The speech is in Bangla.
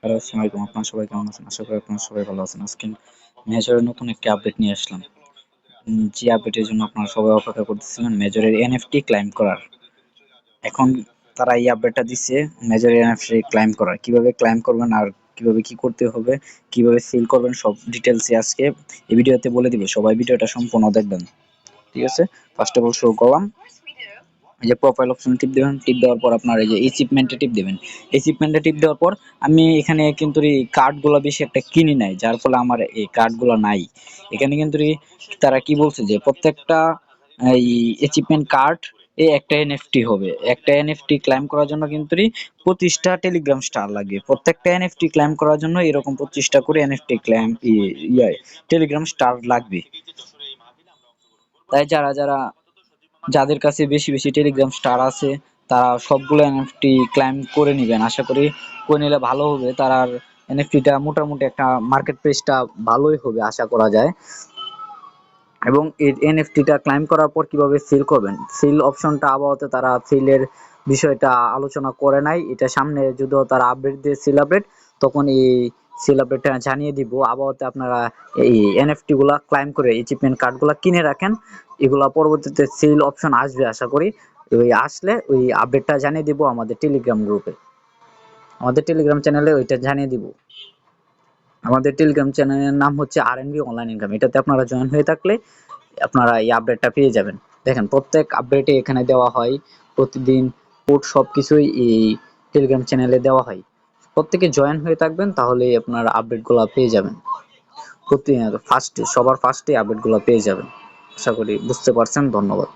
হ্যালো, আসসালামু আলাইকুম। আপনারা সবাই কেমন আছেন? আশা করি আপনারা সবাই ভালো আছেন। আজকে মেজরের নতুন একটি আপডেট নিয়ে আসলাম। যে আপডেটের জন্য আপনারা সবাই অপেক্ষা করতেছিলেন, মেজরের এনএফটি ক্লাইম করার। এখন তারা এই আপডেটটা দিচ্ছে মেজরের এনএফটি ক্লাইম করার। কিভাবে ক্লাইম করবেন আর কিভাবে কি করতে হবে, কিভাবে সেল করবেন সব ডিটেইলসে আজকে এই ভিডিওতে বলে দিব। সবাই ভিডিওটা সম্পূর্ণ দেখবেন। ঠিক আছে? ফার্স্ট অফ অল শুরু করলাম। এই যে প্রোফাইল অপশনে টিপ দেবেন, টিপ দেওয়ার পর আপনার এই যে অ্যাচিভমেন্টে টিপ দেবেন। অ্যাচিভমেন্টে টিপ দেওয়ার পর আমি এখানে কিন্তু এই কার্ডগুলো বেশি একটা কিনি নাই, যার ফলে আমার এই কার্ডগুলো নাই। এখানে কিন্তু তারা কি বলছে যে প্রত্যেকটা এই অ্যাচিভমেন্ট কার্ড এই একটা এনএফটি হবে। একটা এনএফটি ক্লাইম করার জন্য কিন্তু 25টা টেলিগ্রাম স্টার লাগবে। প্রত্যেকটা এনএফটি ক্লাইম করার জন্য এরকম 25টা করে এনএফটি ক্লাইম টেলিগ্রাম স্টার লাগবে। তাই যাদের কাছে বেশি বেশি টেলিগ্রাম স্টার আছে তারা সবগুলো এনএফটি ক্লাইম করে নেবেন। আশা করি করে নিলে ভালো হবে। তার এনএফটিটা মোটামুটি একটা মার্কেট প্রাইসটা ভালোই হবে আশা করা যায়। এবং এই এনএফটিটা ক্লাইম করার পর কিভাবে সেল করবেন, সেল অপশনটা আপাতত তারা সেলের বিষয়টা আলোচনা করে নাই। এটা সামনে যদি তারা আপডেট দিয়ে সেল আপডেট, তখন এই সেল আপডেটটা জানিয়ে দিব। আপাতত আপনারা এই এনএফটি গুলা ক্লাইম করে অ্যাচিভমেন্ট কার্ডগুলা কিনে রাখেন। এগুলা পরবর্তীতে সেল অপশন আসবে আশা করি। ওই আসলে ওই আপডেটটা জানিয়ে দিব আমাদের টেলিগ্রাম গ্রুপে, আমাদের টেলিগ্রাম চ্যানেলে ওইটা জানিয়ে দিব। আমাদের টেলিগ্রাম চ্যানেলের নাম হচ্ছে আরএনবি অনলাইন ইনকাম। এটাতে আপনারা জয়েন হয়ে থাকলে আপনারা এই আপডেটটা পেয়ে যাবেন। দেখেন প্রত্যেক আপডেটে এখানে দেওয়া হয়, প্রতিদিন কোড সবকিছুই এই টেলিগ্রাম চ্যানেলে দেওয়া হয়। প্রত্যেকে জয়েন হয়ে থাকবেন, তাহলে আপনারা আপডেটগুলো পেয়ে যাবেন। প্রতিনিয়ত সবার ফার্স্টে আপডেটগুলো পেয়ে যাবেন। আশা করি বুঝতে পারছেন। ধন্যবাদ।